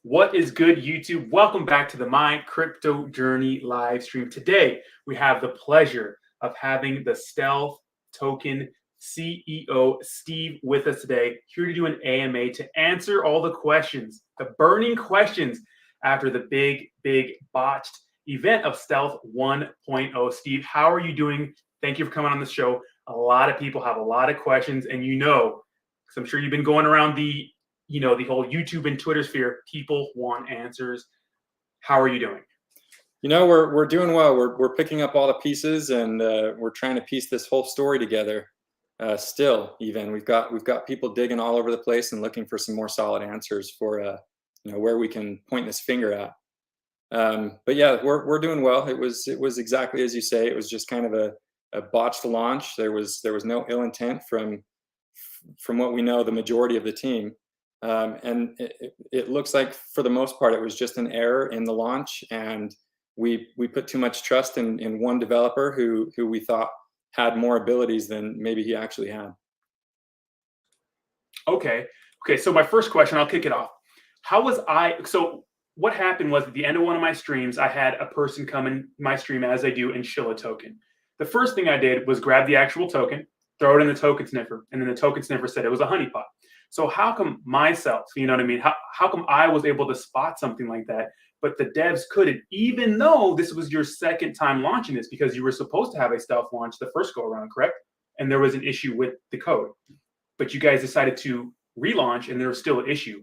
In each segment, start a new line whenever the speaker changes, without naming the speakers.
What is good, YouTube? Welcome back to the My Crypto Journey live stream. Today, we have the pleasure of having the Stealth Token CEO, Steve, with us today, here to do an AMA to answer all the questions, the burning questions after the big botched event of Stealth 1.0. Steve, how are you doing? Thank you for coming on the show. A lot of people have a lot of questions, and because I'm sure you've been going around the whole YouTube and Twitter sphere, people want answers. How are you doing?
We're doing well. We're picking up all the pieces, and we're trying to piece this whole story together. Still, even we've got people digging all over the place and looking for some more solid answers for where we can point this finger at. But yeah, we're doing well. It was exactly as you say. It was just kind of a botched launch. There was no ill intent from what we know, the majority of the team. And it looks like for the most part, it was just an error in the launch, and we put too much trust in one developer who we thought had more abilities than maybe he actually had.
Okay. So my first question, I'll kick it off. So what happened was at the end of one of my streams, I had a person come in my stream as I do and shill a token. The first thing I did was grab the actual token, throw it in the token sniffer, and then the token sniffer said it was a honeypot. So how come myself, you know what I mean? How come I was able to spot something like that, but the devs couldn't, even though this was your second time launching this, because you were supposed to have a stealth launch the first go around, correct? And there was an issue with the code, but you guys decided to relaunch and there was still an issue.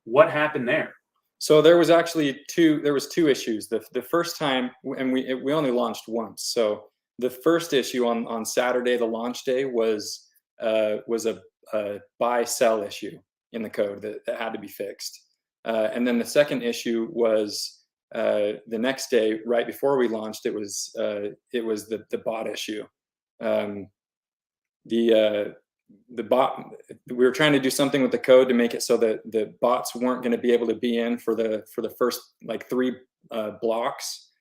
What happened there?
So there was actually two issues. The first time, and we only launched once. So the first issue on Saturday, the launch day, was a buy sell issue in the code that had to be fixed. And then the second issue was the next day, right before we launched. It was the bot issue. The bot, we were trying to do something with the code to make it so that the bots weren't going to be able to be in for the first like 3 blocks,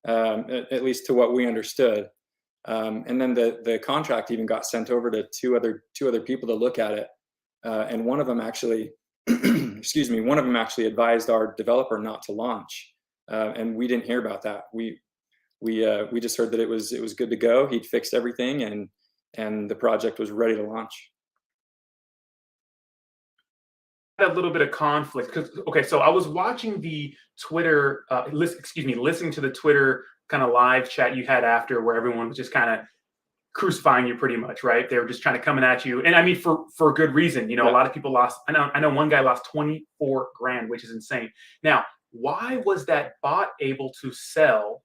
at least to what we understood. And then the contract even got sent over to two other people to look at it, and one of them actually one of them actually advised our developer not to launch, and we didn't hear about that. We just heard that it was good to go. He'd fixed everything, and the project was ready to launch.
A little bit of conflict because so I was watching the Twitter listening to the Twitter kind of live chat you had after, where everyone was just kind of crucifying you pretty much, right? They were just trying to come at you, and I mean for good reason. A lot of people lost. I know one guy lost 24 grand, which is insane. Now, why was that bot able to sell,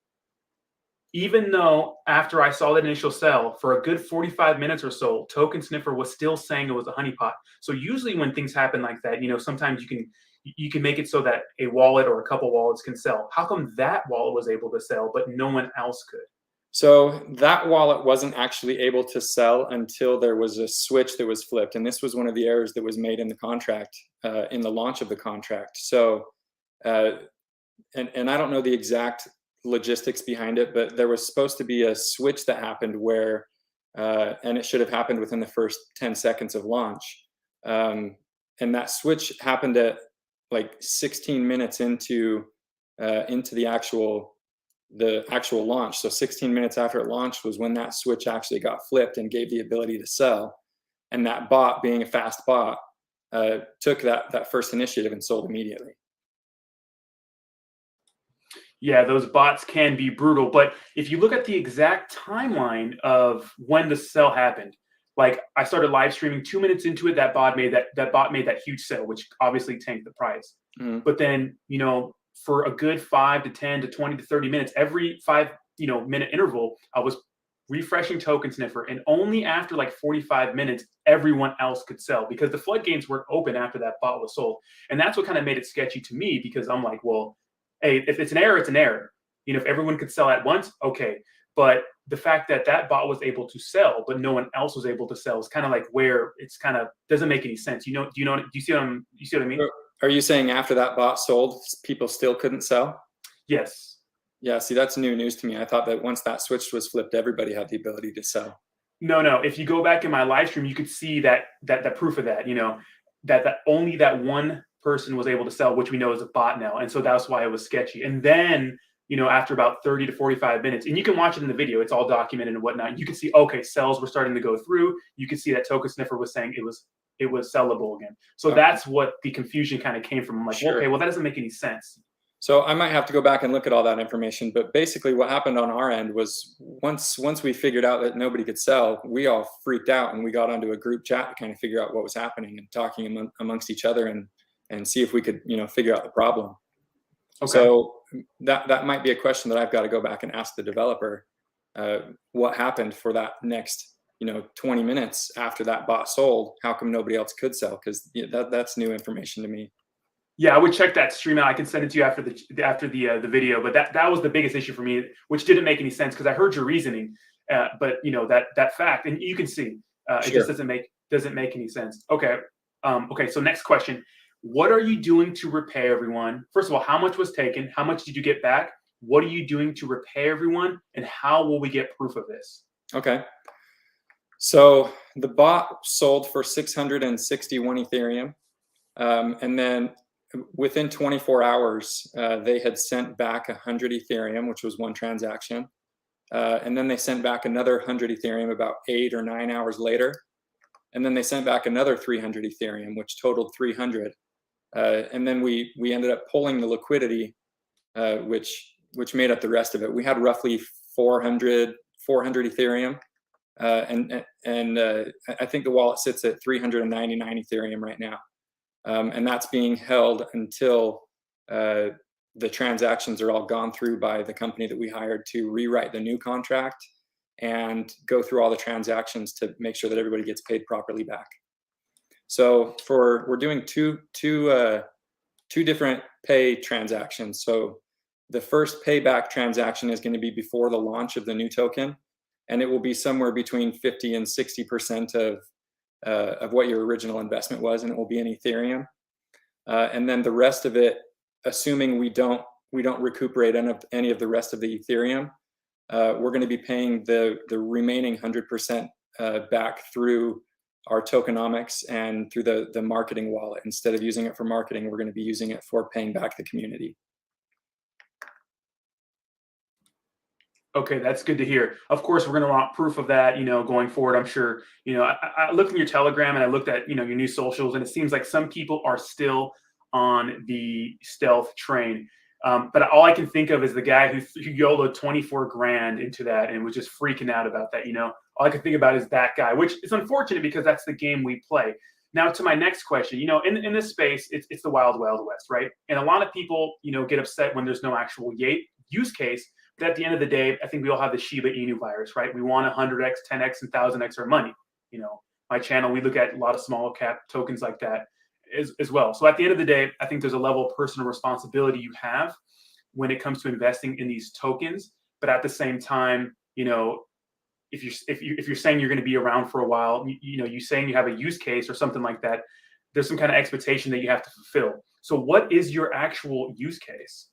even though after I saw that initial sell for a good 45 minutes or so, token sniffer was still saying it was a honeypot? So usually when things happen like that, sometimes you can make it so that a wallet or a couple wallets can sell. How come that wallet was able to sell, but no one else could?
So that wallet wasn't actually able to sell until there was a switch that was flipped. And this was one of the errors that was made in the contract, in the launch of the contract. So, and I don't know the exact logistics behind it, but there was supposed to be a switch that happened where, and it should have happened within the first 10 seconds of launch. And that switch happened at like 16 minutes into the actual launch. So 16 minutes after it launched was when that switch actually got flipped and gave the ability to sell. And that bot, being a fast bot, took that first initiative and sold immediately.
Yeah, those bots can be brutal. But if you look at the exact timeline of when the sell happened, like I started live streaming 2 minutes into it, that bot made that huge sell, which obviously tanked the price. Mm-hmm. But then, for a good 5 to 10 to 20 to 30 minutes, every 5 minute interval, I was refreshing token sniffer, and only after like 45 minutes, everyone else could sell, because the floodgates weren't open after that bot was sold. And that's what kind of made it sketchy to me, because I'm like, well, hey, if it's an error, it's an error. If everyone could sell at once, okay. But the fact that bot was able to sell, but no one else was able to sell, is kind of like where it's kind of doesn't make any sense. Do you see what I mean?
Are you saying after that bot sold, people still couldn't sell?
Yes.
Yeah. See, that's new news to me. I thought that once that switch was flipped, everybody had the ability to sell.
No. If you go back in my live stream, you could see that proof of that. That only that one person was able to sell, which we know is a bot now. And so that's why it was sketchy. And then, after about 30 to 45 minutes, and you can watch it in the video, it's all documented and whatnot. You can see, okay, sells were starting to go through. You can see that Token Sniffer was saying it was sellable again. So that's what the confusion kind of came from. I'm like,
Sure.
okay, well, that doesn't make any sense.
So I might have to go back and look at all that information, but basically what happened on our end was once we figured out that nobody could sell, we all freaked out and we got onto a group chat to kind of figure out what was happening and talking amongst each other and see if we could, figure out the problem. Okay. So that might be a question that I've got to go back and ask the developer, what happened for that next 20 minutes after that bot sold. How come nobody else could sell? Because that's new information to me.
Yeah, I would check that stream out. I can send it to you after the video. But that was the biggest issue for me, which didn't make any sense because I heard your reasoning, but that fact, and you can see it just doesn't make any sense. Okay, So next question: what are you doing to repay everyone? First of all, how much was taken? How much did you get back? What are you doing to repay everyone? And how will we get proof of this?
Okay. So the bot sold for 661 Ethereum, and then within 24 hours, they had sent back 100 Ethereum, which was one transaction. And then they sent back another 100 Ethereum about 8 or 9 hours later. And then they sent back another 300 Ethereum, which totaled 300. And then we ended up pulling the liquidity, which made up the rest of it. We had roughly 400 Ethereum. And I think the wallet sits at 399 Ethereum right now. And that's being held until the transactions are all gone through by the company that we hired to rewrite the new contract and go through all the transactions to make sure that everybody gets paid properly back. So we're doing two different pay transactions. So the first payback transaction is going to be before the launch of the new token, and it will be somewhere between 50 and 60% of what your original investment was, and it will be in Ethereum. And then the rest of it, assuming we don't recuperate any of the rest of the Ethereum, we're going to be paying the remaining 100% back through our tokenomics and through the marketing wallet. Instead of using it for marketing, we're going to be using it for paying back the community.
Okay, that's good to hear. Of course, we're going to want proof of that, going forward. I'm sure, I looked in your Telegram and I looked at, your new socials, and it seems like some people are still on the stealth train. But all I can think of is the guy who YOLO'd 24 grand into that and was just freaking out about that. All I can think about is that guy, which is unfortunate because that's the game we play. Now, to my next question, in this space, it's the wild, wild west, right? And a lot of people, get upset when there's no actual use case. But at the end of the day, I think we all have the Shiba Inu virus, right? We want 100x, 10x, and 1000x our money. My channel, we look at a lot of small cap tokens like that as well. So at the end of the day, I think there's a level of personal responsibility you have when it comes to investing in these tokens. But at the same time, if you're saying you're going to be around for a while, you saying you have a use case or something like that, there's some kind of expectation that you have to fulfill. So what is your actual use case?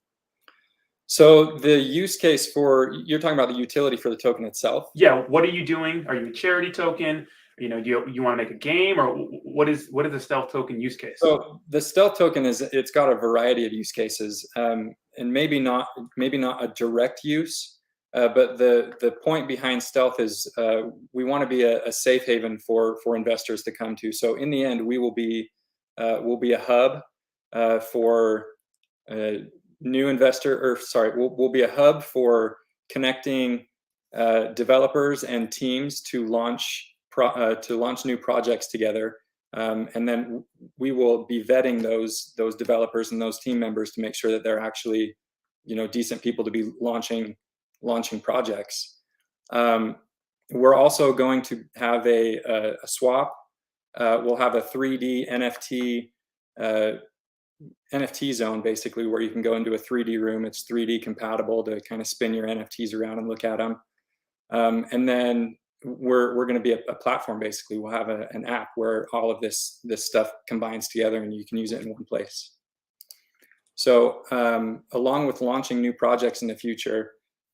So the use case you're talking about the utility for the token itself?
Yeah. What are you doing? Are you a charity token? Do you want to make a game, or what is the stealth token use case?
So the stealth token it's got a variety of use cases, and maybe not a direct use, but the point behind stealth is we want to be a safe haven for investors to come to. So in the end, we'll be a hub for new investor, we'll be a hub for connecting developers and teams to launch new projects together, and then we will be vetting those developers and those team members to make sure that they're actually decent people to be launching projects. We're also going to have a swap. We'll have a 3D NFT zone, basically, where you can go into a 3D room. It's 3D compatible to kind of spin your NFTs around and look at them. And then we're going to be a platform, basically. We'll have an app where all of this stuff combines together and you can use it in one place. So along with launching new projects in the future,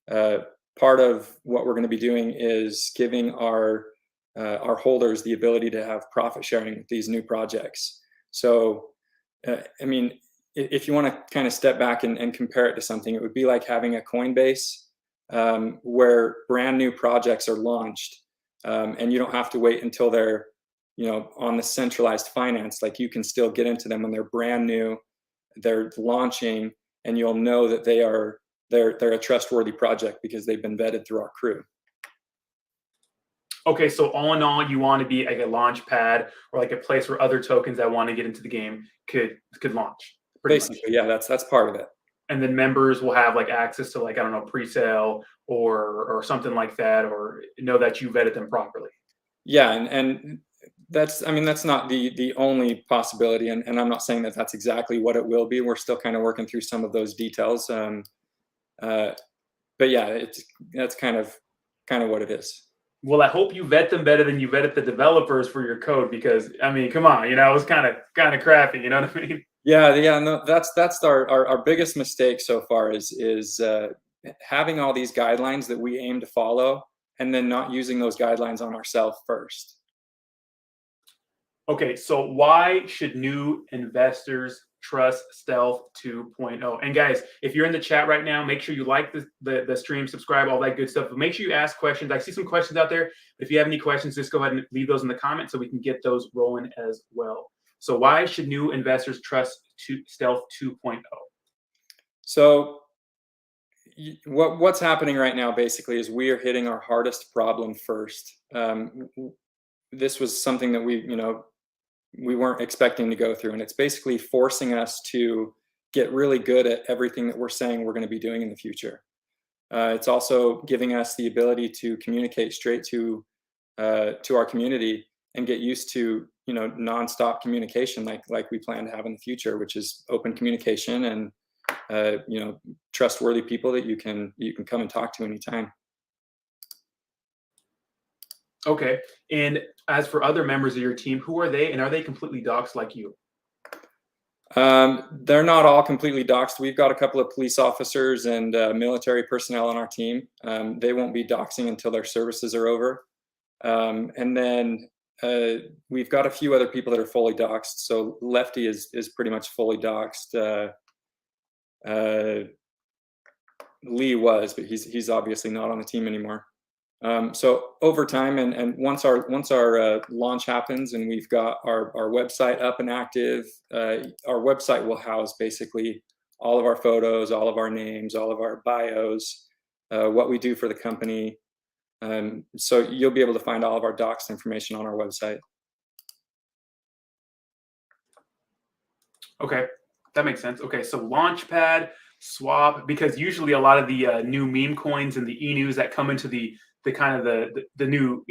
part of what we're going to be doing is giving our holders the ability to have profit sharing with these new projects. So I mean, if you want to kind of step back and compare it to something, it would be like having a Coinbase where brand new projects are launched, and you don't have to wait until they're, on the centralized finance. Like, you can still get into them when they're brand new, they're launching, and you'll know that they're a trustworthy project because they've been vetted through our crew.
Okay, so all in all, you want to be like a launch pad or like a place where other tokens that want to get into the game could launch.
Basically, yeah, that's part of it.
And then members will have like access to, like, I don't know, pre-sale or something like that, or know that you vetted them properly.
Yeah, and that's, I mean, that's not the only possibility, and I'm not saying that that's exactly what it will be. We're still kind of working through some of those details. But yeah, that's kind of what it is.
Well, I hope you vet them better than you vetted the developers for your code, because I mean, come on, it was kind of crappy. You know what I mean?
Yeah, no, that's our biggest mistake so far is having all these guidelines that we aim to follow, and then not using those guidelines on ourselves first.
Okay, so why should new investors trust Stealth 2.0? And guys, if you're in the chat right now, make sure you like the stream, subscribe, all that good stuff. But make sure you ask questions. I see some questions out there. But if you have any questions, just go ahead and leave those in the comments so we can get those rolling as well. So why should new investors trust Stealth 2.0?
So what's happening right now basically is we are hitting our hardest problem first. This was something that we weren't expecting to go through, and it's basically forcing us to get really good at everything that we're saying we're going to be doing in the future. It's also giving us the ability to communicate straight to our community and get used to nonstop communication like we plan to have in the future, which is open communication and trustworthy people that you can come and talk to anytime.
Okay. And as for other members of your team, who are they, and are they completely doxxed like you?
They're not all completely doxxed. We've got a couple of police officers and military personnel on our team. They won't be doxing until their services are over. And then we've got a few other people that are fully doxed. So Lefty is pretty much fully doxed. Lee was, but he's obviously not on the team anymore. So over time, and once our launch happens and we've got our website up and active, our website will house basically all of our photos, all of our names, all of our bios, what we do for the company. So you'll be able to find all of our docs information on our website.
Okay, that makes sense. Okay, so Launchpad, Swap, because usually a lot of the new meme coins and the e-news that come into the kind of the new,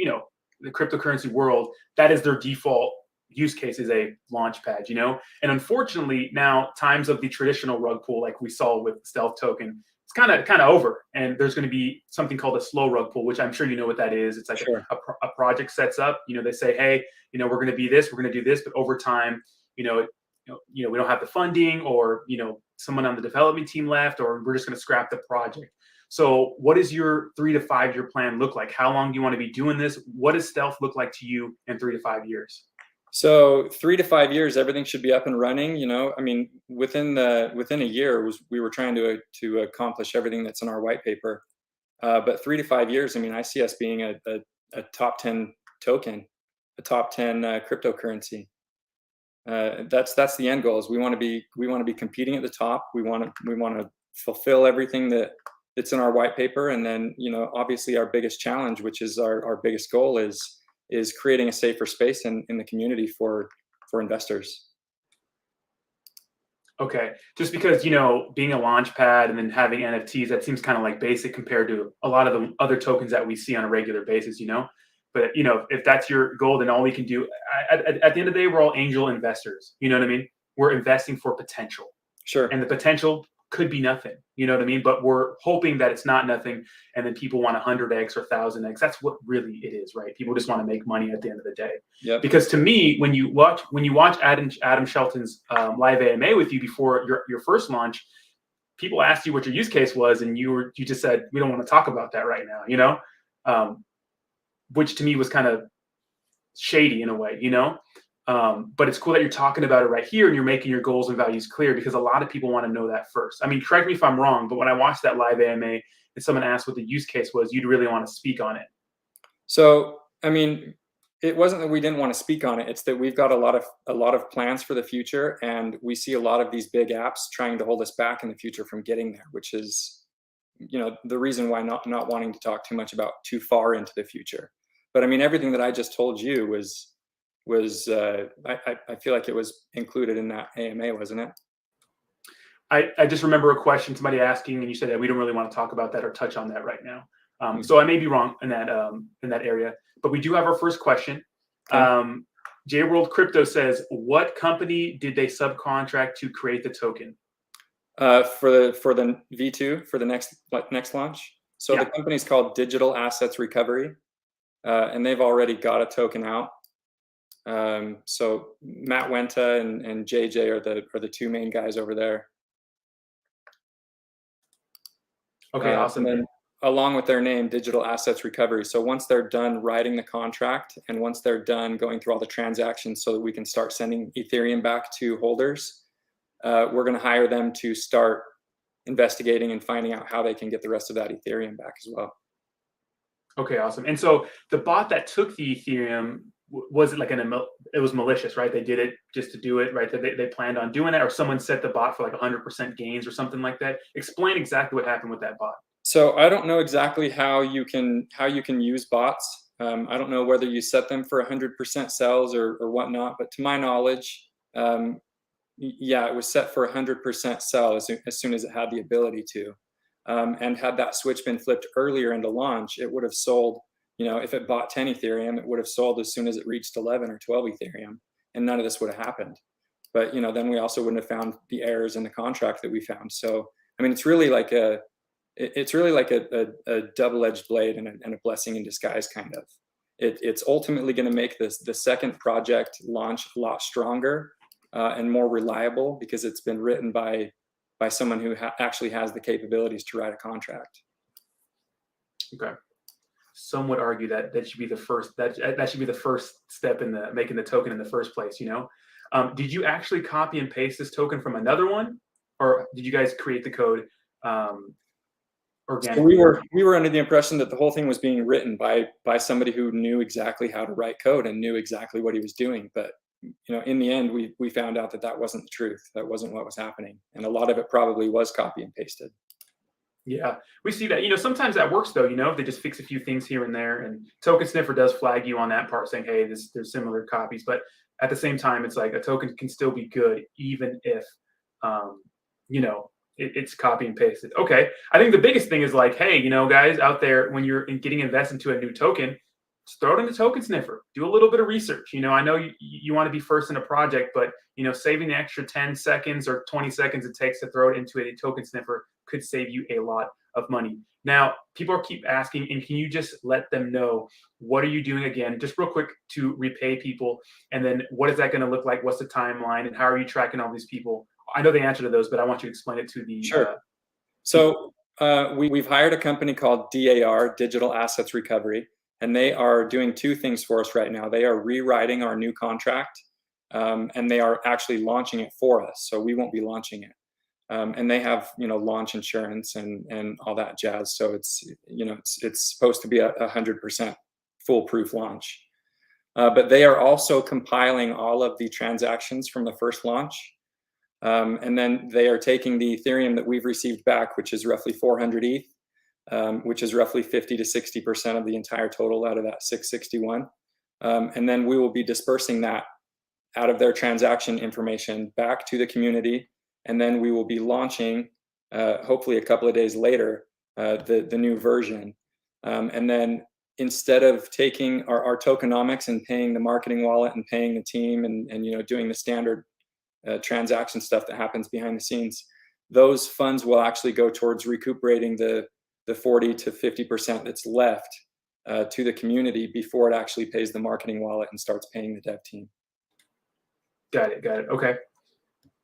the cryptocurrency world, that is their default use case, is a Launchpad, And unfortunately, now times of the traditional rug pull, like we saw with the Stealth token, it's kind of over, and there's going to be something called a slow rug pull, which I'm sure you know what that is. It's like
Sure.
a project sets up, they say, hey, we're going to be this, we're going to do this, but over time, we don't have the funding, or someone on the development team left, or we're just going to scrap the project. So what does your 3 to 5 year plan look like? How long do you want to be doing this? What does Stealth look like to you in 3 to 5 years?
So 3 to 5 years, everything should be up and running. I mean, within a year, we were trying to accomplish everything that's in our white paper. But 3 to 5 years, I mean, I see us being a top 10 token, a top 10 cryptocurrency. That's the end goal. Is we want to be competing at the top. We want to fulfill everything that's in our white paper, and then obviously our biggest challenge, which is our biggest goal, is creating a safer space in the community for investors. Okay.
Just because, being a launch pad and then having NFTs, that seems kind of like basic compared to a lot of the other tokens that we see on a regular basis, But, if that's your goal, then all we can do, at the end of the day, we're all angel investors. You know what I mean? We're investing for potential.
Sure.
And the potential could be nothing. You know what I mean? But we're hoping that it's not nothing, and then people want 100x or 1000x. That's what really it is, right? People just want to make money at the end of the day.
Yep.
Because to me, when you watch Adam Shelton's live AMA with you before your first launch, people asked you what your use case was, and you just said, we don't want to talk about that right now, which to me was kind of shady in a way, But it's cool that you're talking about it right here and you're making your goals and values clear, because a lot of people want to know that first. I mean, correct me if I'm wrong, but when I watched that live AMA and someone asked what the use case was, you'd really want to speak on it.
So, I mean, it wasn't that we didn't want to speak on it. It's that we've got a lot of plans for the future, and we see a lot of these big apps trying to hold us back in the future from getting there, which is, the reason why not wanting to talk too much about too far into the future. But I mean, everything that I just told you was I feel like it was included in that AMA, wasn't it?
I just remember a question, somebody asking, and you said that we don't really want to talk about that or touch on that right now. So I may be wrong in that area, but we do have our first question.
Okay.
J World Crypto says, what company did they subcontract to create the token?
For the V2 for the next launch. So
Yeah.
the company's called Digital Assets Recovery, and they've already got a token out. So Matt Wenta and JJ are the two main guys over there.
Okay, awesome.
And then along with their name, Digital Assets Recovery. So once they're done writing the contract and once they're done going through all the transactions so that we can start sending Ethereum back to holders, we're going to hire them to start investigating and finding out how they can get the rest of that Ethereum back as well.
Okay, awesome. And so the bot that took the Ethereum, was it like it was malicious, right? They did it just to do it, right? They planned on doing that, or someone set the bot for like 100% gains or something like that. Explain exactly what happened with that bot.
So I don't know exactly how you can use bots. I don't know whether you set them for 100% sells or whatnot, but to my knowledge, yeah, it was set for 100% sell as soon as it had the ability to. And had that switch been flipped earlier into launch, it would have sold, if it bought 10 Ethereum, it would have sold as soon as it reached 11 or 12 Ethereum, and none of this would have happened. But, then we also wouldn't have found the errors in the contract that we found. So, I mean, it's really like a double-edged blade and a blessing in disguise, kind of. It's ultimately going to make the second project launch a lot stronger and more reliable, because it's been written by someone who actually has the capabilities to write a contract.
Okay. Some would argue that should be the first that should be the first step in making the token in the first place. Did you actually copy and paste this token from another one, or did you guys create the code organically?
So we were under the impression that the whole thing was being written by somebody who knew exactly how to write code and knew exactly what he was doing. But in the end, we found out that wasn't the truth. That wasn't what was happening, and a lot of it probably was copy and pasted.
Yeah, we see that. Sometimes that works though. If they just fix a few things here and there, and Token Sniffer does flag you on that part, saying, "Hey, there's similar copies." But at the same time, it's like a token can still be good even if, it's copy and pasted. Okay, I think the biggest thing is like, hey, guys out there, when you're getting invested into a new token, just throw it in the Token Sniffer. Do a little bit of research. I know you want to be first in a project, but saving the extra 10 seconds or 20 seconds it takes to throw it into a Token Sniffer could save you a lot of money. Now, people keep asking, and can you just let them know, what are you doing again, just real quick, to repay people? And then what is that going to look like? What's the timeline? And how are you tracking all these people? I know the answer to those, but I want you to explain it to the
Sure. So we've hired a company called DAR, Digital Assets Recovery, and they are doing two things for us right now. They are rewriting our new contract, and they are actually launching it for us. So we won't be launching it. And they have, launch insurance and all that jazz. So it's supposed to be a 100% foolproof launch. But they are also compiling all of the transactions from the first launch. And then they are taking the Ethereum that we've received back, which is roughly 400 ETH, which is roughly 50 to 60% of the entire total out of that 661. And then we will be dispersing that out of their transaction information back to the community. And then we will be launching, hopefully a couple of days later, the new version. And then instead of taking our tokenomics and paying the marketing wallet and paying the team and doing the standard transaction stuff that happens behind the scenes, those funds will actually go towards recuperating the 40 to 50% that's left to the community before it actually pays the marketing wallet and starts paying the dev team.
Got it. Okay.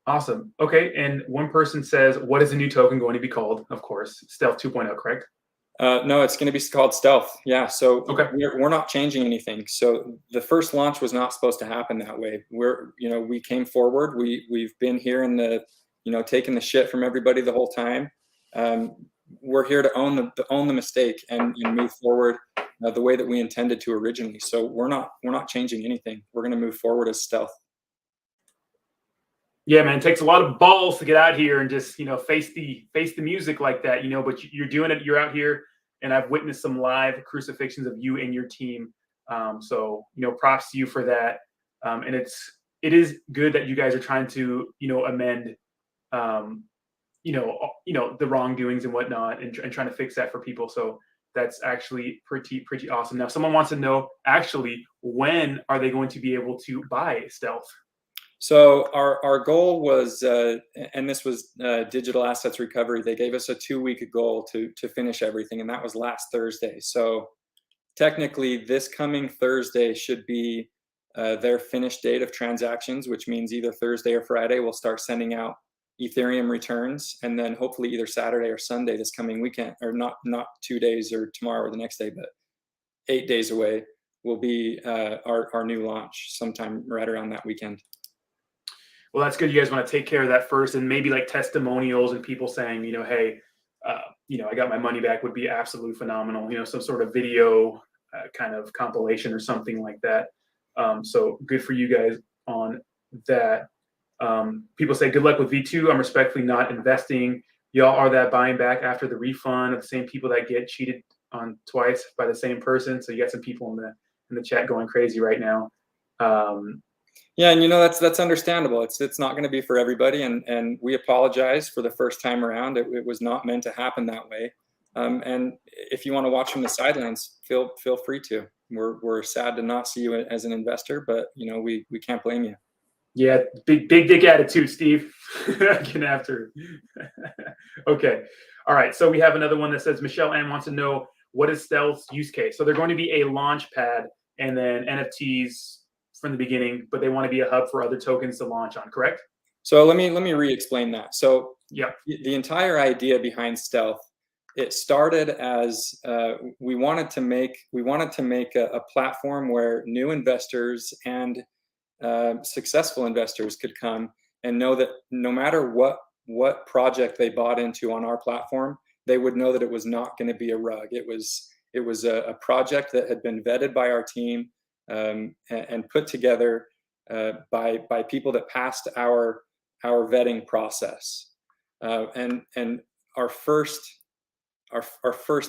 Awesome. Okay. And one person says, what is the new token going to be called? Of course, Stealth 2.0, correct?
No, it's going to be called Stealth. Yeah. So
Okay.
we're not changing anything. So the first launch was not supposed to happen that way. We came forward. We've been here in the, taking the shit from everybody the whole time. We're here to own the mistake and move forward the way that we intended to originally. So we're not changing anything. We're going to move forward as Stealth.
Yeah, man, it takes a lot of balls to get out here and just face the music like that, But you're doing it. You're out here, and I've witnessed some live crucifixions of you and your team. So props to you for that. And it is good that you guys are trying to amend, the wrongdoings and whatnot, and trying to fix that for people. So that's actually pretty awesome. Now, someone wants to know actually when are they going to be able to buy Stealth?
So our goal was, and this was Digital Assets Recovery. They gave us a 2-week goal to finish everything, and that was last Thursday. So technically, this coming Thursday should be their finished date of transactions, which means either Thursday or Friday we'll start sending out Ethereum returns, and then hopefully either Saturday or Sunday this coming weekend, or not 2 days or tomorrow or the next day, but 8 days away will be our new launch sometime right around that weekend.
Well, that's good. You guys want to take care of that first, and maybe like testimonials and people saying, hey, I got my money back would be absolutely phenomenal. Some sort of video kind of compilation or something like that. So good for you guys on that. People say good luck with V2. I'm respectfully not investing. Y'all are that buying back after the refund of the same people that get cheated on twice by the same person. So you got some people in the chat going crazy right now.
Yeah, and that's understandable. It's not going to be for everybody, and we apologize for the first time around. It was not meant to happen that way. And if you want to watch from the sidelines, feel free to. We're sad to not see you as an investor, but we can't blame you.
Yeah, big dick attitude, Steve. Getting after. Okay, all right. So we have another one that says Michelle M wants to know what is Stealth's use case. So they're going to be a launch pad and then NFTs from the beginning, but they want to be a hub for other tokens to launch on, correct?
So let me re-explain that. So
yeah,
the entire idea behind Stealth, it started as we wanted to make a platform where new investors and successful investors could come and know that no matter what project they bought into on our platform, they would know that it was not going to be a rug. It was a project that had been vetted by our team. And put together by people that passed our vetting process, and our first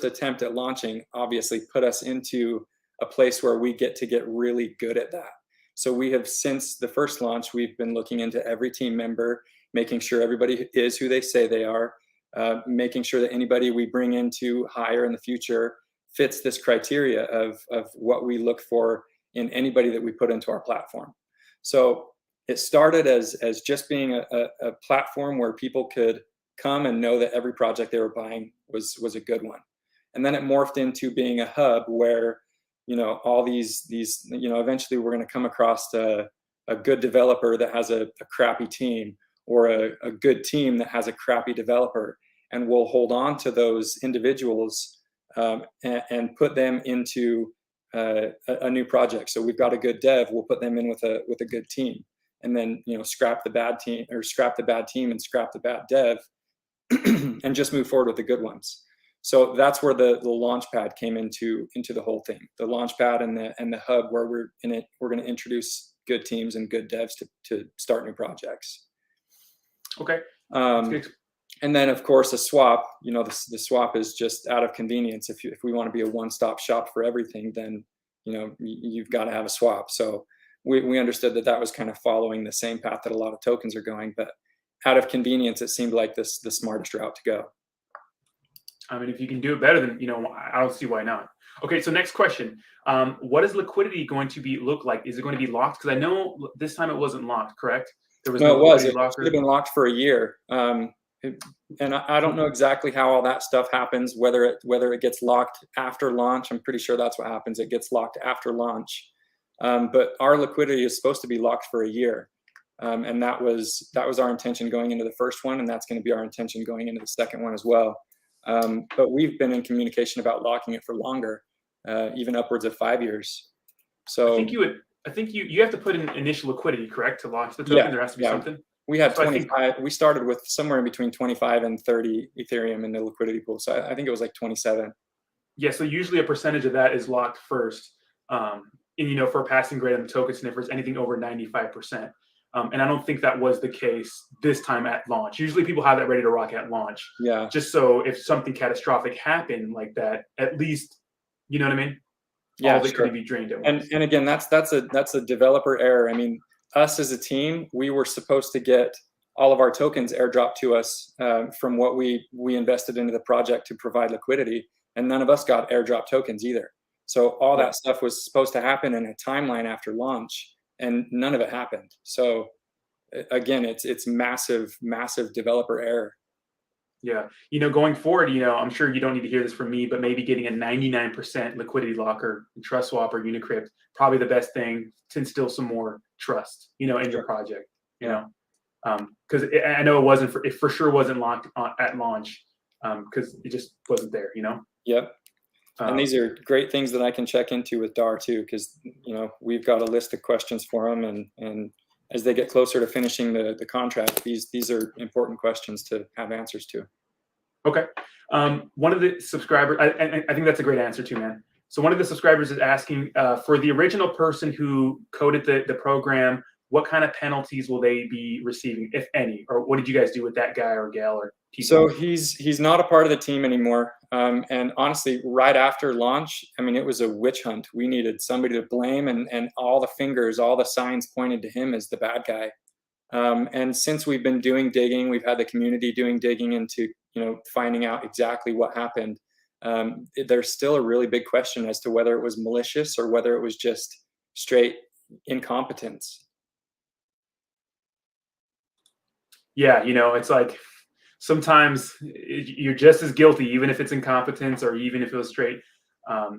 attempt at launching obviously put us into a place where we get really good at that. So we have, since the first launch, we've been looking into every team member, making sure everybody is who they say they are, making sure that anybody we bring in to hire in the future fits this criteria of what we look for in anybody that we put into our platform. So it started as just being a platform where people could come and know that every project they were buying was a good one. And then it morphed into being a hub where, all these eventually we're going to come across a good developer that has a crappy team, or a good team that has a crappy developer. And we'll hold on to those individuals and put them into a new project. So we've got a good dev, we'll put them in with a good team, and then scrap the bad team and scrap the bad dev and just move forward with the good ones. So that's where the launch pad came into the whole thing. The launch pad and the hub where we're going to introduce good teams and good devs to start new projects.
Okay.
And then, of course, a swap. The swap is just out of convenience. If we want to be a one-stop shop for everything, then you've got to have a swap. So we understood that was kind of following the same path that a lot of tokens are going, but out of convenience, it seemed like the smartest route to go.
I mean, if you can do it better, then I don't see why not. Okay, so next question: what is Liquidity going to look like? Is it going to be locked? Because I know this time it wasn't locked, correct?
There was no, it was. It should have been locked for a year. And I don't know exactly how all that stuff happens, whether it gets locked after launch. I'm pretty sure that's what happens. It gets locked after launch. But our liquidity is supposed to be locked for a year. And that was our intention going into the first one, and that's going to be our intention going into the second one as well. But we've been in communication about locking it for longer, even upwards of 5 years. So
I think you have to put in initial liquidity, correct, to launch the
yeah,
token. There has to be something.
we had
So I think
25. We started with somewhere in between 25 and 30 Ethereum in the liquidity pool. So I think it was like 27.
yeah. So usually a percentage of that is locked first, and for a passing grade on the token sniffers, anything over 95%. And I don't think that was the case this time at launch. Usually people have that ready to rock at launch,
Yeah,
just so if something catastrophic happened like that, at least, you know what I mean? All
yeah,
of it couldn't
sure.
be drained at
And
once.
and again, that's a developer error. I mean, us as a team, we were supposed to get all of our tokens airdropped to us from what we invested into the project to provide liquidity, and none of us got airdrop tokens either. So all
Yeah.
that stuff was supposed to happen in a timeline after launch, and none of it happened. So again, it's massive developer error.
Yeah. Going forward, I'm sure you don't need to hear this from me, but maybe getting a 99% liquidity locker, trust swap or Unicrypt, probably the best thing to instill some more trust, in your
Sure.
project,
Yeah.
because I know it for sure wasn't locked at launch, because it just wasn't there.
Yep. And
Um,
these are great things that I can check into with DAR too, because we've got a list of questions for them, and as they get closer to finishing the contract, these are important questions to have answers to.
okay. One of the subscribers, I think that's a great answer too, man. So one of the subscribers is asking for the original person who coded the program, what kind of penalties will they be receiving, if any, or what did you guys do with that guy or gal or
So
people?
he's not a part of the team anymore. And honestly, right after launch, I mean, it was a witch hunt. We needed somebody to blame, and all the fingers, all the signs pointed to him as the bad guy. And since we've been doing digging, we've had the community doing digging into finding out exactly what happened. There's still a really big question as to whether it was malicious or whether it was just straight incompetence.
Yeah, it's like sometimes you're just as guilty, even if it's incompetence or even if it was straight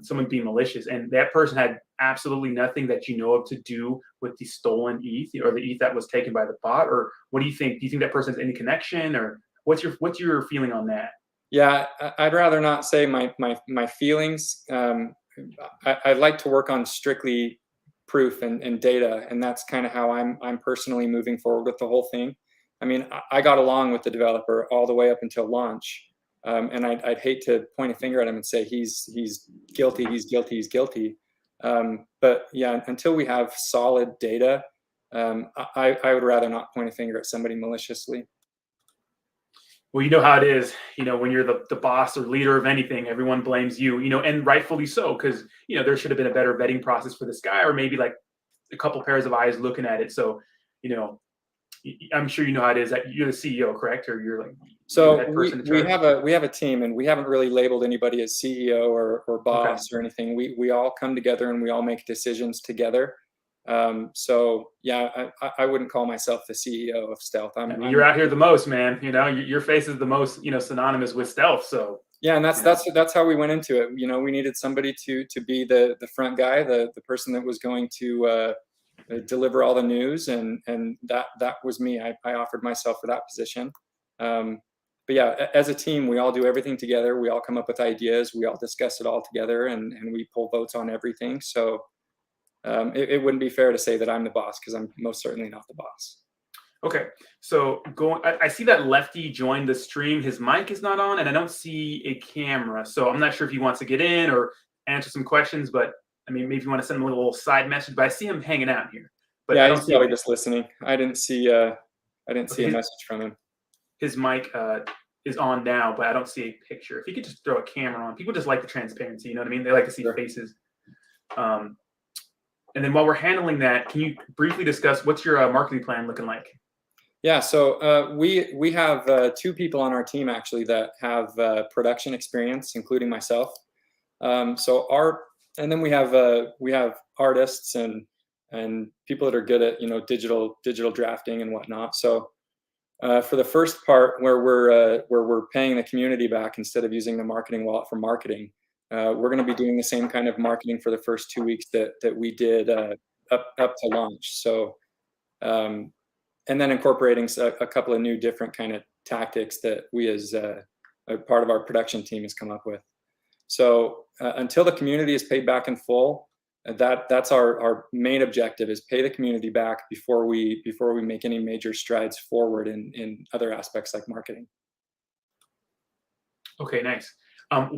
someone being malicious. And that person had absolutely nothing that you know of to do with the stolen ETH or the ETH that was taken by the bot. Or what do you think? Do you think that person has any connection, or what's your feeling on that?
Yeah, I'd rather not say my feelings. I'd like to work on strictly proof and data, and that's kind of how I'm personally moving forward with the whole thing. I mean, I got along with the developer all the way up until launch, and I'd hate to point a finger at him and say he's guilty, he's guilty, he's guilty. But yeah, until we have solid data, I would rather not point a finger at somebody maliciously.
Well, you know how it is. When you're the boss or leader of anything, everyone blames you. And rightfully so, because there should have been a better vetting process for this guy, or maybe like a couple pairs of eyes looking at it. So, you know, I'm sure you know how it is that you're the CEO, correct? Or you're like you're the
So
head person in
we
charge.
have a team, and we haven't really labeled anybody as CEO or
Okay.
boss or anything. We all come together and we all make decisions together. So yeah, I wouldn't call myself the CEO of Stealth.
I mean, you're out here the most, man. Your face is the most, synonymous with stealth. So,
yeah, and
you know,
that's how we went into it. We needed somebody to be the front guy, the person that was going to deliver all the news, and that was me. I offered myself for that position. But yeah, as a team, we all do everything together. We all come up with ideas. We all discuss it all together, and we pull votes on everything. So it wouldn't be fair to say that I'm the boss, because I'm most certainly not the boss.
okay. So I see that Lefty joined the stream. His mic is not on, and I don't see a camera. So I'm not sure if he wants to get in or answer some questions. But I mean, maybe you want to send him a little side message. But I see him hanging out here. But I
Yeah,
don't
he's
see a
probably just listening. I didn't see a
okay.
message from him.
His mic is on now, but I don't see a picture. If you could just throw a camera on, people just like the transparency. You know what I mean? They like to see
Sure.
faces. And then while we're handling that, can you briefly discuss what's your marketing plan looking like?
Yeah, so we have two people on our team actually that have production experience, including myself. And then we have artists and people that are good at digital drafting and whatnot. So for the first part, where we're paying the community back instead of using the marketing wallet for marketing, we're going to be doing the same kind of marketing for the first 2 weeks that we did up to launch. So. And then incorporating a couple of new different kind of tactics that we as part of our production team has come up with. So until the community is paid back in full, that's our main objective, is pay the community back before we make any major strides forward in other aspects like marketing.
Okay, nice.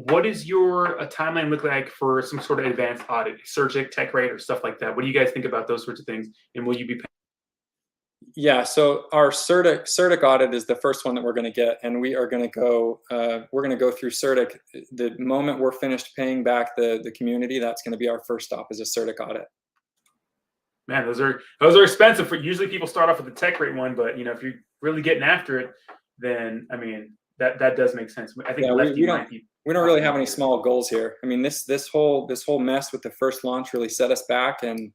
What does your timeline look like for some sort of advanced audit, Surgic, Tech Rate, or stuff like that? What do you guys think about those sorts of things? And will you be
Yeah, so our Surgic audit is the first one that we're going to get, and we are going to go. We're going to go through Surgic. The moment we're finished paying back the community, that's going to be our first stop, is a Surgic audit.
Man, those are expensive. Usually people start off with the Tech Rate one, but if you're really getting after it, then I mean that does make sense. I think
we don't really have any small goals here. I mean, this whole mess with the first launch really set us back, and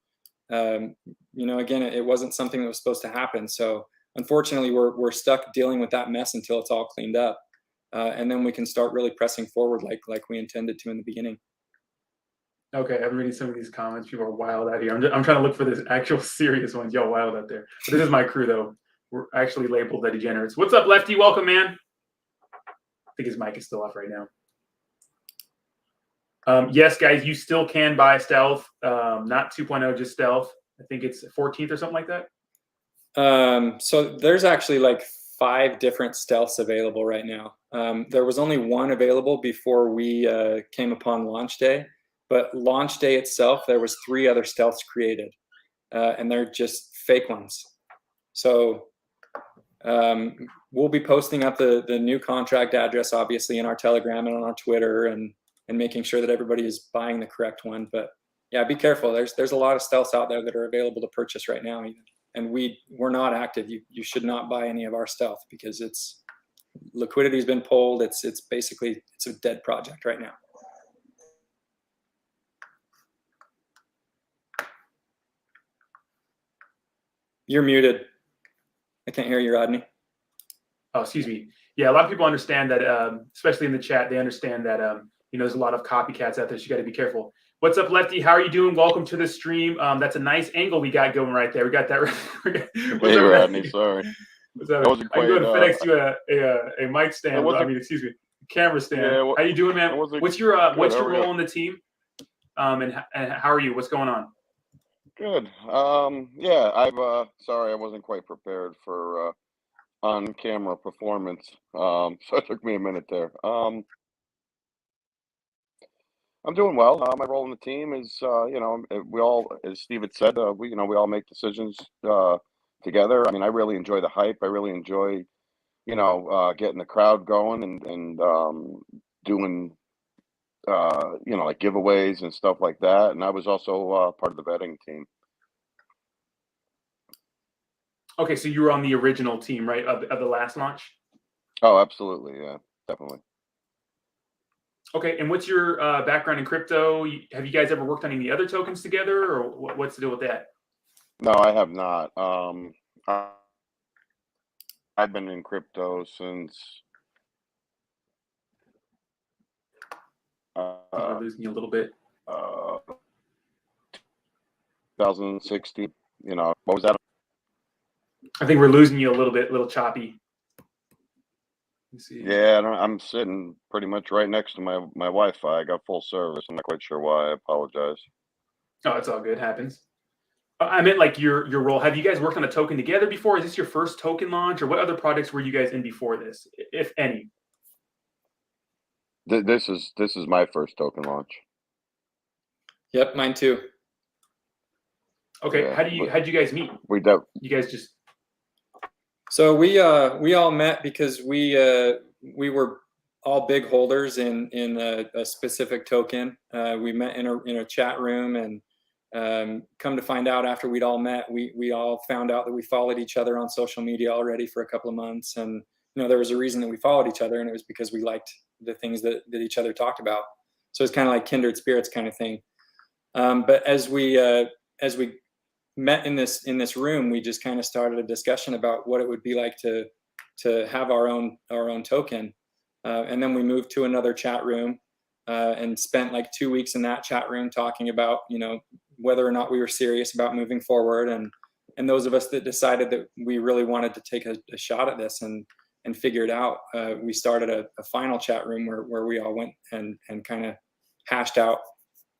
again, it wasn't something that was supposed to happen. So unfortunately, we're stuck dealing with that mess until it's all cleaned up, and then we can start really pressing forward like we intended to in the beginning.
Okay, I'm reading some of these comments. People are wild out here. I'm trying to look for this actual serious ones. Y'all wild out there. But this is my crew, though. We're actually labeled the Degenerates. What's up, Lefty? Welcome, man. I think his mic is still off right now. Yes, guys, you still can buy Stealth. Not 2.0, just Stealth. I think it's 14th or something like that.
So there's actually like 5 different Stealths available right now. There was only one available before we came upon launch day. But launch day itself, there was 3 other Stealths created, and they're just fake ones. So we'll be posting up the new contract address, obviously, in our Telegram and on our Twitter, and making sure that everybody is buying the correct one. But yeah, be careful. There's a lot of Stealths out there that are available to purchase right now, even. And we're not active. You should not buy any of our Stealth, because liquidity has been pulled. It's basically a dead project right now. You're muted. I can't hear you, Rodney.
Oh, excuse me. Yeah, a lot of people understand that, especially in the chat, they understand that, there's a lot of copycats out there, so you got to be careful. What's up, Lefty? How are you doing? Welcome to the stream. That's a nice angle we got going right there. We got that.
Hey, Rodney, sorry.
What's up? I can go to FedEx you a mic stand. Excuse me, camera stand. Yeah, how you doing, man? What's your role in the team? And how are you? What's going on?
Good. Yeah, sorry, I wasn't quite prepared for on-camera performance. So it took me a minute there. I'm doing well. My role in the team is, we all, as Steve had said, we all make decisions together. I mean, I really enjoy the hype. I really enjoy, getting the crowd going and doing, like giveaways and stuff like that. And I was also part of the vetting team.
Okay, so you were on the original team, right, of the last launch?
Oh, absolutely. Yeah, definitely.
Okay, and what's your background in crypto? Have you guys ever worked on any other tokens together, or what's the deal with that?
No, I have not. I've been in crypto since
we're losing you a little bit.
2016. What was that?
I think we're losing you a little choppy. Let's see.
Yeah, I'm sitting pretty much right next to my Wi-Fi. I got full service. I'm not quite sure why. I apologize.
Oh, it's all good. Happens. I meant like your role. Have you guys worked on a token together before? Is this your first token launch, or what other projects were you guys in before this, if any?
This is my first token launch.
Yep, mine too.
Okay, yeah, how'd you guys meet? You guys just.
So we all met because we were all big holders in a specific token. We met in a chat room, and come to find out after we'd all met, we all found out that we followed each other on social media already for a couple of months, and there was a reason that we followed each other, and it was because we liked the things that each other talked about. So it's kind of like kindred spirits kind of thing. But as we met in this room, we just kind of started a discussion about what it would be like to have our own token, and then we moved to another chat room and spent like 2 weeks in that chat room talking about whether or not we were serious about moving forward, and those of us that decided that we really wanted to take a shot at this and figure it out, we started a final chat room where we all went and kind of hashed out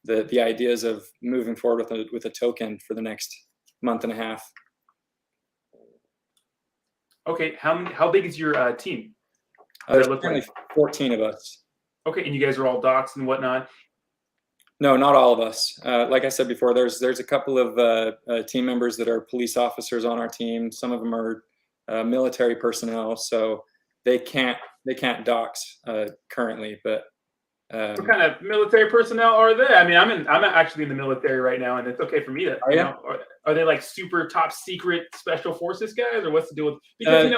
the ideas of moving forward with a token for the next month and a half.
Okay, how big is your team?
There's currently 14 of us.
Okay, and you guys are all docs and whatnot?
No, not all of us. Like I said before, there's a couple of team members that are police officers on our team. Some of them are military personnel, so they can't dox currently. But
what kind of military personnel are they? I mean, I'm actually in the military right now, and it's okay for me to.
Are you?
Are they like super top secret special forces guys, or what's the deal with? Because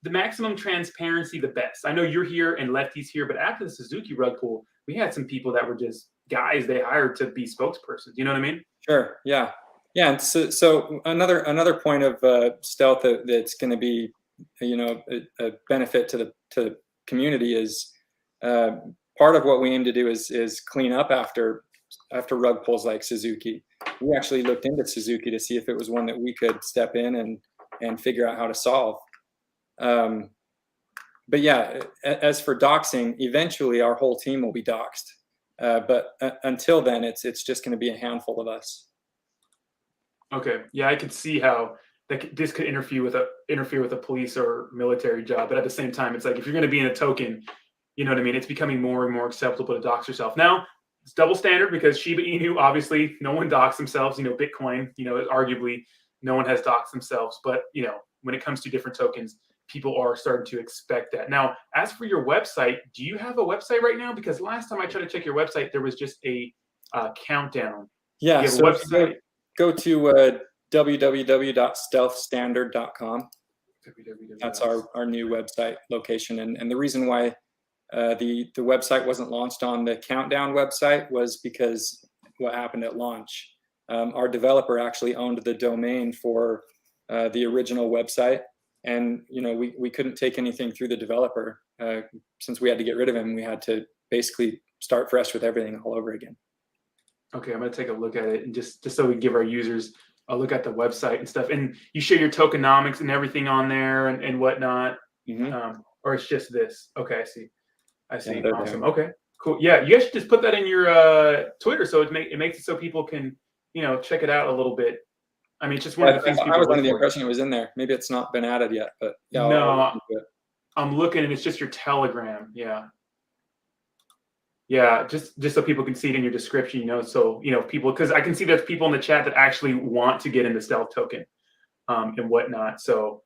the maximum transparency, the best. I know you're here and Lefty's here, but after the Suzuki rug pull, we had some people that were just guys they hired to be spokespersons. You know what I mean?
Sure. Yeah. Yeah. And so another point of stealth that's going to be, a benefit to the community is part of what we aim to do is clean up after rug pulls like Suzuki. We actually looked into Suzuki to see if it was one that we could step in and figure out how to solve. But yeah, as for doxing, eventually our whole team will be doxed. But until then, it's just going to be a handful of us.
Okay. Yeah, I could see how this could interfere with a police or military job. But at the same time, it's like if you're going to be in a token, you know what I mean? It's becoming more and more acceptable to dox yourself. Now, it's double standard because Shiba Inu, obviously, no one doxed themselves. Bitcoin, arguably, no one has doxed themselves. But, when it comes to different tokens, people are starting to expect that. Now, as for your website, do you have a website right now? Because last time I tried to check your website, there was just a countdown.
Yeah,
you have a website?
Go to www.stealthstandard.com. That's our new website location. And the reason why the website wasn't launched on the countdown website was because what happened at launch. Our developer actually owned the domain for the original website. And, we couldn't take anything through the developer. Since we had to get rid of him, we had to basically start fresh with everything all over again.
Okay, I'm going to take a look at it and just so we give our users a look at the website and stuff. And you share your tokenomics and everything on there and whatnot.
Mm-hmm.
Or it's just this. Okay, I see.
Yeah,
awesome. There. Okay, cool. Yeah, you guys should just put that in your Twitter so it makes it so people can, check it out a little bit. I mean, it's just one of the things people
I was under the impression it was in there. Maybe it's not been added yet, but yeah.
No, I'm looking and it's just your Telegram. Yeah. Yeah, just so people can see it in your description, so people, because I can see there's people in the chat that actually want to get into stealth token and whatnot. So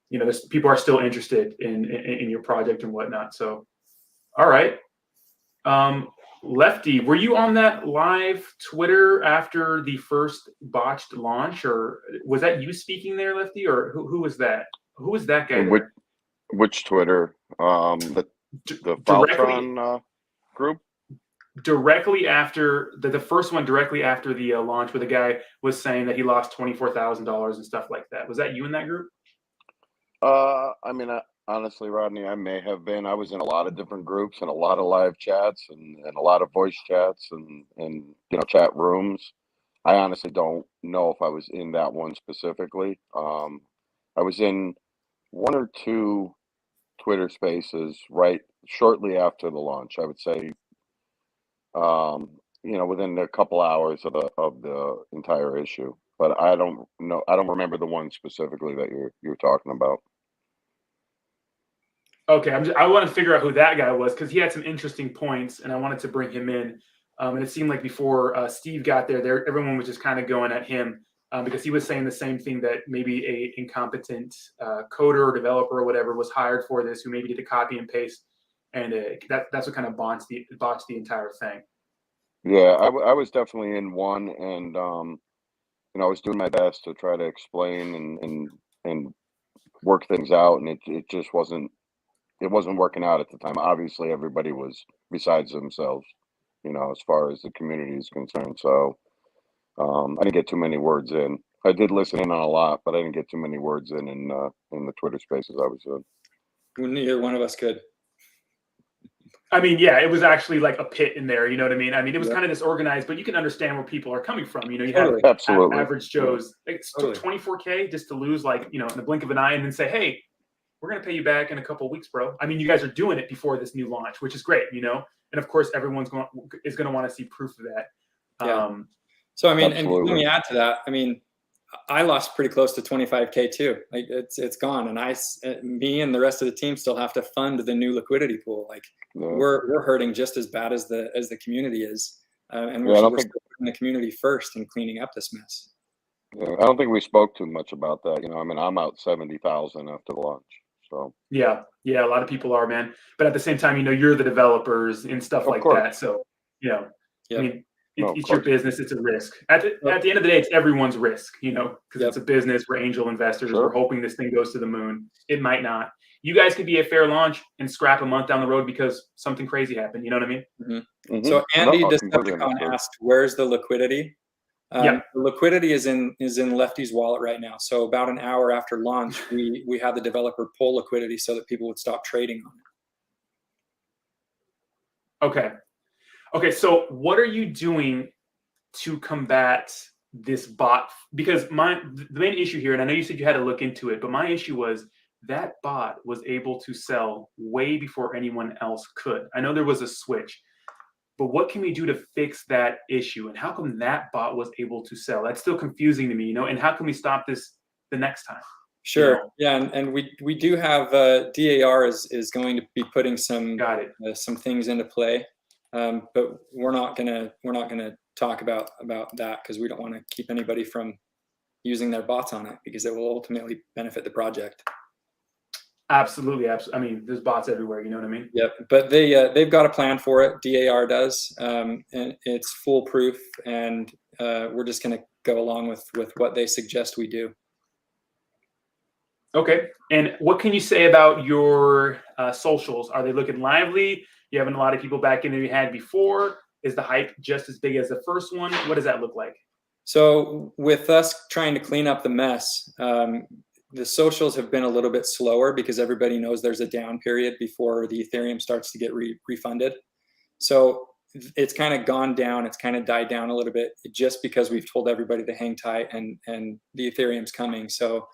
there's people are still interested in your project and whatnot. So all right. Lefty, were you on that live Twitter after the first botched launch, or was that you speaking there, Lefty, or who was that? Who was that guy?
Which Twitter? The Faltron group?
Directly after the first one, directly after the launch, where the guy was saying that he lost $24,000 and stuff like that. Was that you in that group?
Honestly, Rodney, I may have been. I was in a lot of different groups and a lot of live chats and a lot of voice chats and chat rooms. I honestly don't know if I was in that one specifically. I was in one or two Twitter spaces right shortly after the launch. I would say, within a couple hours of the entire issue. But I don't know. I don't remember the one specifically that you're talking about.
Okay, I want to figure out who that guy was because he had some interesting points, and I wanted to bring him in. And it seemed like before Steve got there, everyone was just kind of going at him because he was saying the same thing, that maybe a incompetent coder or developer or whatever was hired for this, who maybe did a copy and paste, and that's what kind of botched the entire thing.
Yeah, I was definitely in one, and I was doing my best to try to explain and work things out, and it just wasn't working out at the time. Obviously, everybody was besides themselves, as far as the community is concerned. So I didn't get too many words in. I did listen in on a lot, but I didn't get too many words in the Twitter spaces I was in.
Neither one of us could.
I mean, yeah, it was actually like a pit in there. You know what I mean? I mean, it was kind of disorganized, but you can understand where people are coming from. You have
absolutely
average Joes. It took 24K just to lose, in the blink of an eye, and then say, hey, we're going to pay you back in a couple of weeks, bro. I mean, you guys are doing it before this new launch, which is great, you know? And of course, everyone's going to want to see proof of that.
Yeah. So, I mean,
Absolutely.
and let me add to that. I mean, I lost pretty close to 25K too. Like it's gone. And me and the rest of the team still have to fund the new liquidity pool. Like we're hurting just as bad as the community is. And we're still putting the community first in cleaning up this mess.
Yeah, I don't think we spoke too much about that. You know, I mean, I'm out 70,000 after the launch. So
yeah, a lot of people are, man. But at the same time, you know, you're the developers and stuff like that. So, you know, I mean, it's your business. It's a risk. At the end of the day, it's everyone's risk, you know, because it's a business. We're angel investors. We're hoping this thing goes to the moon. It might not. You guys could be a fair launch and scrap a month down the road because something crazy happened. You know what I mean?
Mm-hmm. Mm-hmm. So Andy Decepticon asked, "Where's the liquidity?" The liquidity is in Lefty's wallet right now. So about an hour after launch, we had the developer pull liquidity so that people would stop trading on it.
Okay. So what are you doing to combat this bot? Because the main issue here, and I know you said you had to look into it, but my issue was that bot was able to sell way before anyone else could. I know there was a switch. But what can we do to fix that issue? And how come that bot was able to sell? That's still confusing to me, you know? And how can we stop this the next time?
Sure. You know? Yeah. And we do have DAR is going to be putting some things into play. But we're not gonna talk about that because we don't want to keep anybody from using their bots on it because it will ultimately benefit the project.
Absolutely. I mean, there's bots everywhere. You know what I mean?
Yep. But they've got a plan for it. DAR does, and it's foolproof. And we're just going to go along with what they suggest we do.
Okay. And what can you say about your socials? Are they looking lively? You having a lot of people back in than you had before? Is the hype just as big as the first one? What does that look like?
So with us trying to clean up the mess, the socials have been a little bit slower because everybody knows there's a down period before the Ethereum starts to get refunded. So it's kind of gone down. It's kind of died down a little bit just because we've told everybody to hang tight and the Ethereum's coming. So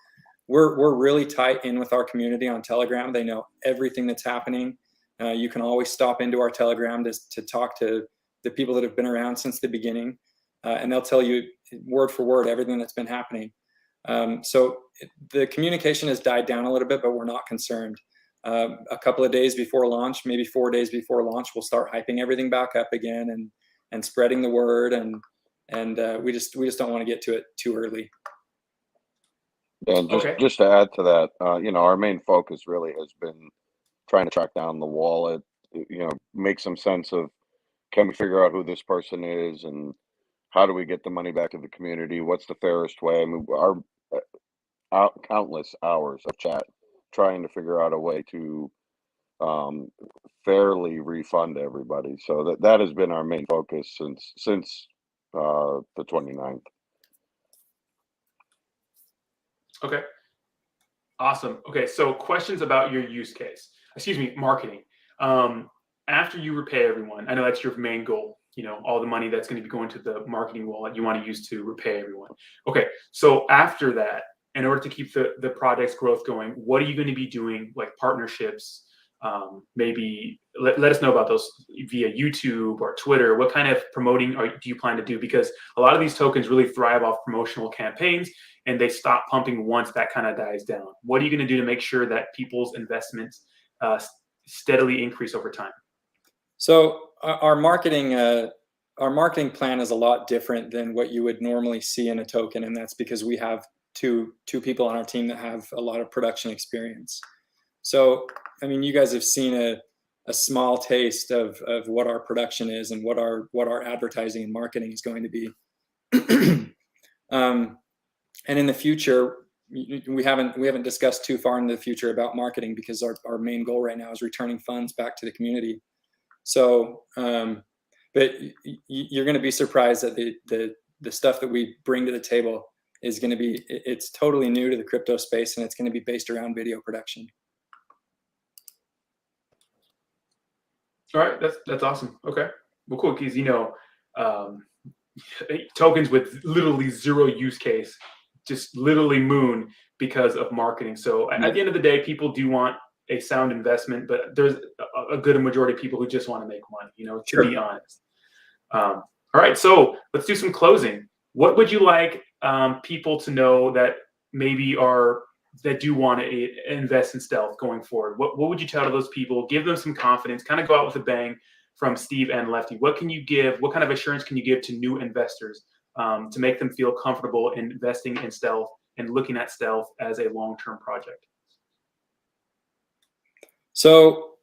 we're really tight in with our community on Telegram. They know everything that's happening. You can always stop into our Telegram to talk to the people that have been around since the beginning, and they'll tell you word for word everything that's been happening. So the communication has died down a little bit, but we're not concerned. A couple of days before launch, maybe 4 days before launch, we'll start hyping everything back up again and spreading the word. And we just don't want to get to it too early.
Yeah, just to add to that, you know, our main focus really has been trying to track down the wallet, you know, make some sense of, can we figure out who this person is and how do we get the money back to the community? What's the fairest way? I mean, our countless hours of chat trying to figure out a way to fairly refund everybody. So that has been our main focus since the 29th.
Okay. Awesome. Okay. So questions about your marketing. After you repay everyone, I know that's your main goal, you know, all the money that's going to be going to the marketing wallet you want to use to repay everyone. Okay. So after that, in order to keep the project's growth going, what are you going to be doing, like partnerships? Maybe let us know about those via YouTube or Twitter. What kind of promoting do you plan to do? Because a lot of these tokens really thrive off promotional campaigns and they stop pumping once that kind of dies down. What are you going to do to make sure that people's investments steadily increase over time?
So our marketing plan is a lot different than what you would normally see in a token, and that's because we have two people on our team that have a lot of production experience. So, I mean, you guys have seen a small taste of what our production is and what our advertising and marketing is going to be. And in the future, we haven't discussed too far into the future about marketing because our main goal right now is returning funds back to the community. So, but you're going to be surprised that the stuff that we bring to the table is going to be, it's totally new to the crypto space, and it's going to be based around video production.
All right, that's awesome. Okay, well, cool. Because you know, tokens with literally zero use case, just literally moon, because of marketing. So at the end of the day, people do want a sound investment, but there's a good majority of people who just want to make money, to be honest. All right, so let's do some closing. What would you like people to know that maybe that do want to invest in stealth going forward? What would you tell to those people? Give them some confidence, kind of go out with a bang from Steve and Lefty. What can you give? What kind of assurance can you give to new investors to make them feel comfortable in investing in stealth and looking at stealth as a long-term project?
So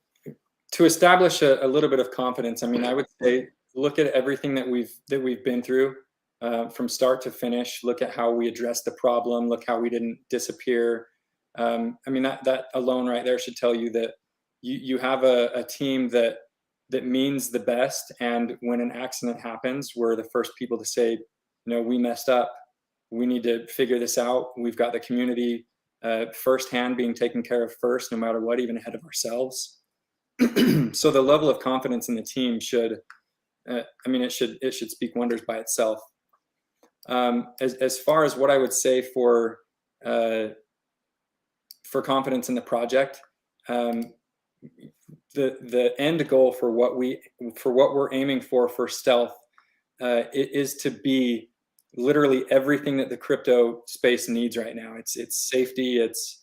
to establish a little bit of confidence, I mean, I would say look at everything that we've been through from start to finish. Look at how we addressed the problem. Look how we didn't disappear. I mean, that alone right there should tell you that you have a team that means the best. And when an accident happens, we're the first people to say, we messed up. We need to figure this out. We've got the community firsthand being taken care of first, no matter what, even ahead of ourselves. So the level of confidence in the team should, it should speak wonders by itself. As far as what I would say for confidence in the project, the end goal for what we're aiming for stealth, it is to be literally everything that the crypto space needs right now. It's safety. It's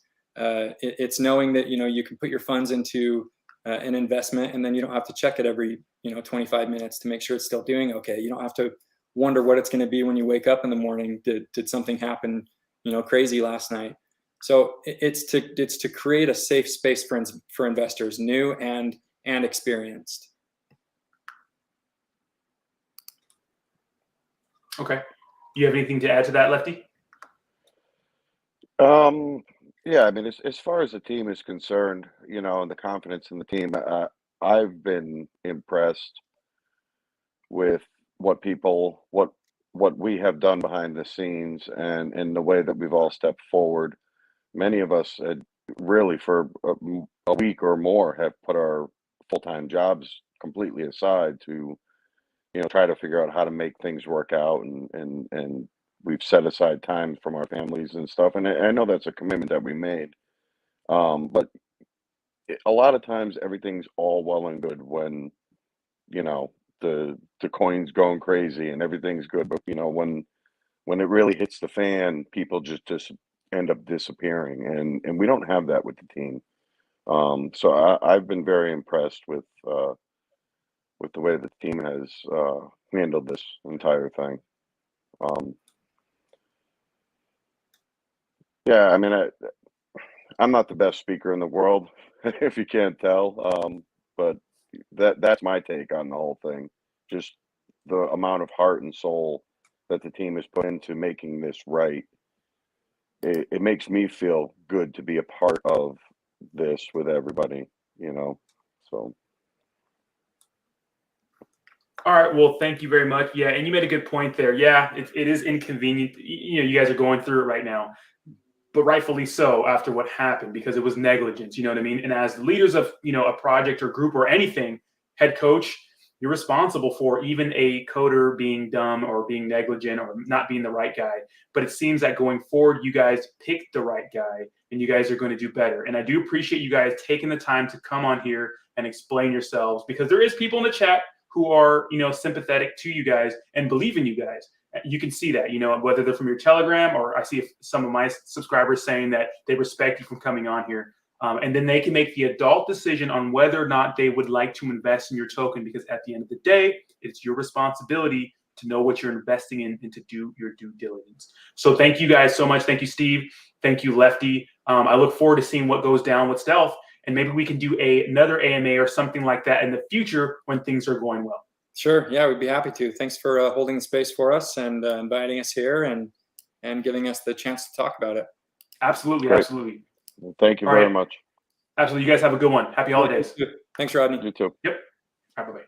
knowing that you can put your funds into an investment, and then you don't have to check it every 25 minutes to make sure it's still doing okay. You don't have to wonder what it's going to be when you wake up in the morning. Did something happen crazy last night? So it's to create a safe space for investors, new and experienced.
Okay. Do you have anything to add to that, Lefty?
Yeah, I mean, as far as the team is concerned, and the confidence in the team, I've been impressed with what we have done behind the scenes, and the way that we've all stepped forward. Many of us had really for a week or more have put our full-time jobs completely aside to try to figure out how to make things work out, and we've set aside time from our families and stuff. And I know that's a commitment that we made. But a lot of times everything's all well and good when the coin's going crazy and everything's good, but when it really hits the fan, people just end up disappearing, and we don't have that with the team. So I've been very impressed with the way the team has handled this entire thing. Yeah, I mean, I'm not the best speaker in the world, if you can't tell, but that's my take on the whole thing. Just the amount of heart and soul that the team has put into making this right. It makes me feel good to be a part of this with everybody, so.
All right. Well, thank you very much. Yeah, and you made a good point there. Yeah, it is inconvenient. You guys are going through it right now, but rightfully so after what happened, because it was negligence. You know what I mean? And as leaders of a project or group or anything, head coach, you're responsible for even a coder being dumb or being negligent or not being the right guy. But it seems that going forward, you guys picked the right guy, and you guys are going to do better. And I do appreciate you guys taking the time to come on here and explain yourselves, because there is people in the chat who are sympathetic to you guys and believe in you guys. You can see that, whether they're from your Telegram, or I see some of my subscribers saying that they respect you from coming on here. And then they can make the adult decision on whether or not they would like to invest in your token, because at the end of the day, it's your responsibility to know what you're investing in and to do your due diligence. So thank you guys so much. Thank you, Steve. Thank you, Lefty. I look forward to seeing what goes down with Stealth, and maybe we can do another AMA or something like that in the future when things are going well.
Sure. Yeah, we'd be happy to. Thanks for holding the space for us and inviting us here and giving us the chance to talk about it.
Absolutely.
Great.
Absolutely.
Well, thank you very much.
Absolutely. You guys have a good one. Happy holidays.
Thanks, Rodney.
You too.
Yep. Bye-bye.